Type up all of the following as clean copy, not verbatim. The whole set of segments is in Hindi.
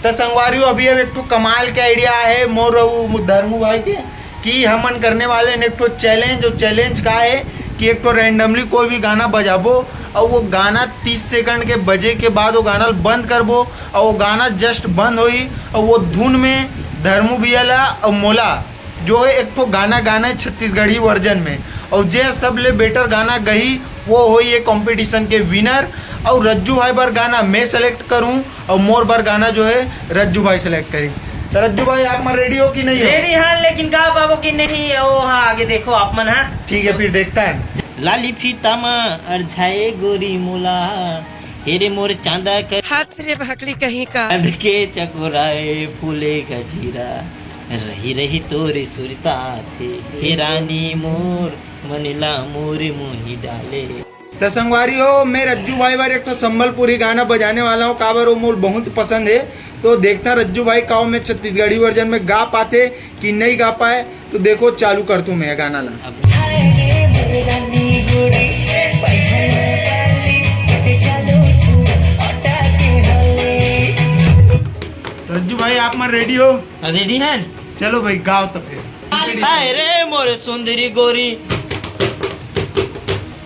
तो संगवारियों अभी अब एक तो कमाल के आइडिया है मोर धर्मू भाई के कि हमन करने वाले हैं एक तो चैलेंज। और चैलेंज का है कि एक तो रैंडमली कोई भी गाना बजाबो और वो गाना 30 सेकंड के बजे के बाद वो गाना बंद करबो और वो गाना जस्ट बंद होई और वो धुन में धर्मू बियला और मोला जो है एक तो गाना गाना है छत्तीसगढ़ी वर्जन में और जे सब ले बेटर गाना गई वो हो ये कंपटीशन के विनर। और रज्जू भाई पर गाना मैं सेलेक्ट करूं और मोर पर गाना जो है रज्जू भाई सेलेक्ट करी। तो रज्जू भाई आप मन रेडी हो कि नहीं हो? रेडी हाँ, लेकिन गा पाबो कि नहीं ओ हाँ आगे देखो आप मन। हाँ ठीक है फिर देखता है। लाली फीता मा अरझाए गोरी मोला हेरे मोर चांदा कर हाथ रे भाकली कहीं का के चकोराए फूले का जीरा रही रही तोरे सुरता थे हे रानी मोर मनिला मोरे मोही डाले। तो संगवारी हो मैं रज्जू भाई बार एक तो संबलपुरी गाना बजाने वाला हूँ काबर वो मोर बहुत पसंद है। तो देखता रज्जू भाई काओ में छत्तीसगढ़ी वर्जन में गा पाते कि नहीं गा पाए। तो देखो चालू कर तू मैं गाना ला। रज्जू भाई आप मन रेडी हो? रेडी हैं? चलो भाई गाओ तो फिर। हाय रे मोर सुंदरी गोरी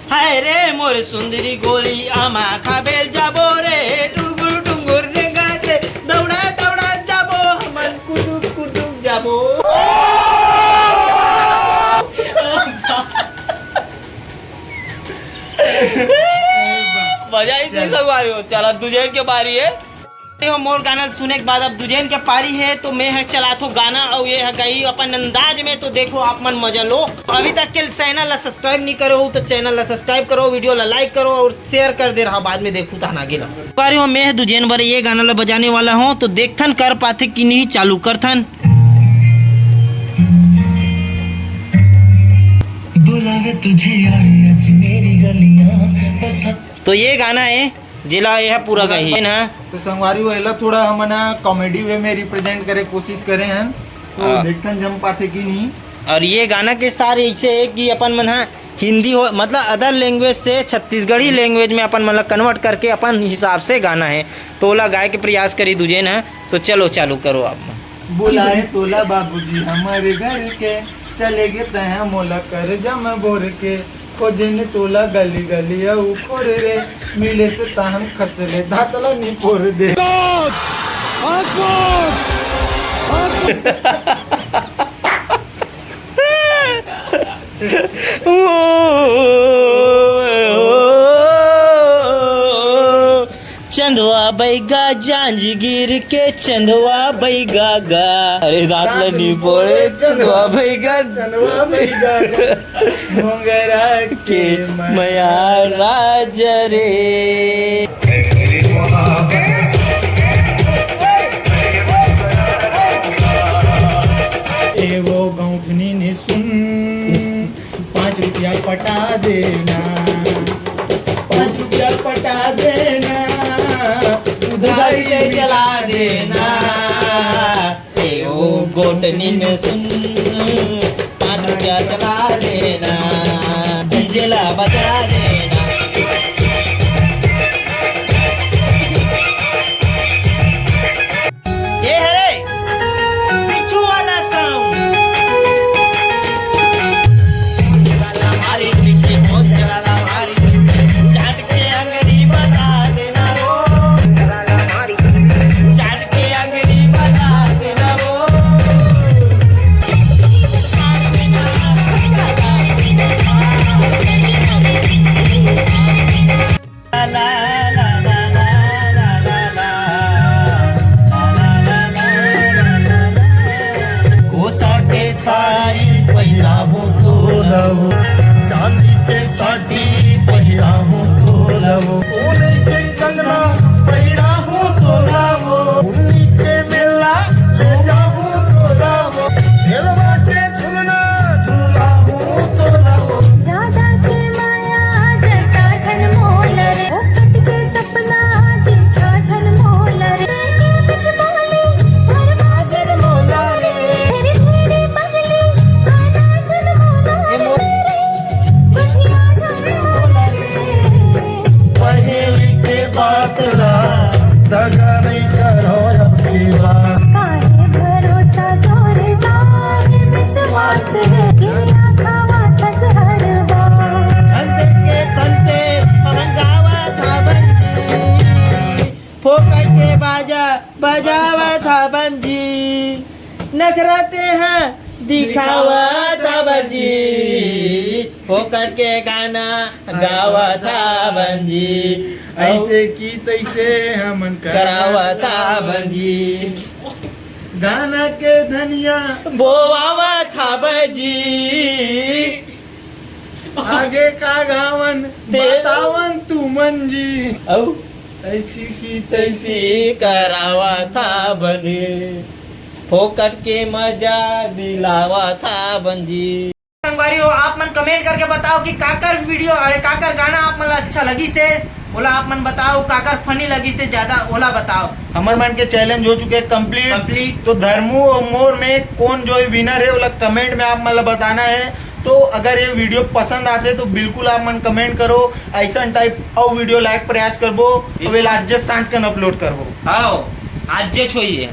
हाय रे मोर सुंदरी गोरी आमा खाबेल जाबो रे डुंगुर डुंगुर रे गाजे दौड़ा दौड़ा जाबो हमन कुटुक कुटुक जाबो। बजाई नहीं सवारी हो। चला दुजेन के बारी है देखो मोर गाना सुने के बाद अब दुजेन के पारी है तो मैं है चला तो गाना और ये है गई अपन अंदाज में। तो देखो आप मन मजा लो। अभी तक के चैनल ला सब्सक्राइब नहीं करो तो चैनल ला सब्सक्राइब करो, वीडियो ला लाइक करो और शेयर कर दे रहा बाद में देखो तो आगे ला मैं दुजेन बार ये गाना ला बजाने वाला हूँ। तो देखथन कर पाते कि नहीं चालू करथन। बुलावे तुझे यार आज मेरी गलियां। तो ये गाना है जिला यह पूरा गई है ना। तो संगवारी वाला थोड़ा हम कॉमेडी वे में रिप्रेजेंट करे कोशिश करे हैं तो देखते जम पाते कि नहीं। और ये गाना के सारे ऐसे है कि अपन मन हिंदी हो मतलब अदर लैंग्वेज से छत्तीसगढ़ी लैंग्वेज में अपन मतलब कन्वर्ट करके अपन हिसाब से गाना है। तोला गाय के प्रयास करी दूजे ना। तो चलो चालू करो आप। बुलाए तोला बाबूजी हमारे घर के चले गए तह मोला कर जम बोर के खोजने तोला गली गली खोर रे मिले से ताहम खसले धातला नी पोर दे। चंदवा बैगा जांजगीर के चंदवा बैगा गा अरे दांतला नी पोड़े चंदवा बैगा मोंगरा के मया राज रे। ए वो गौठनी ने सुन 5 रुपया पटा देना 5 रुपया पटा देना उधारी चला देना। ए वो गोटनी में सुन 5 रुपया चला देना डीजेला बजा देना। ये है रे पिछू वाला साउंड चला हमारी पीछे बहुत चला हमारी पीछे चाट के अंगड़ी बता देना वो चाट के अंगड़ी बता देना वो। बजावा था बंजी नखराते हैं दिखावा था बंजी होकर के गाना गावा था बंजी ऐसे की तैसे हमन करावा था बंजी गाना के धनिया बोवावा था बंजी आगे का गावन बतावन तू मंजी औ ऐसी की तैसी करावा था बने होकर के मजा दिलावा था बंजी संगवारी हो आप मन कमेंट करके बताओ कि काकर वीडियो अरे काकर गाना आप मन अच्छा लगी से बोला आप मन बताओ काकर फनी लगी से ज्यादा ओला बताओ हमर मन के चैलेंज हो चुके कंप्लीट कंप्लीट तो धर्मू और मोर में कौन जो विनर है वो कमेंट में आप मतलब बताना है। तो अगर ये वीडियो पसंद आते तो बिल्कुल आप मन कमेंट करो ऐसा टाइप और वीडियो लाइक प्रयास करबो और आज सांझ कन अपलोड करबो आओ आज जे छोइए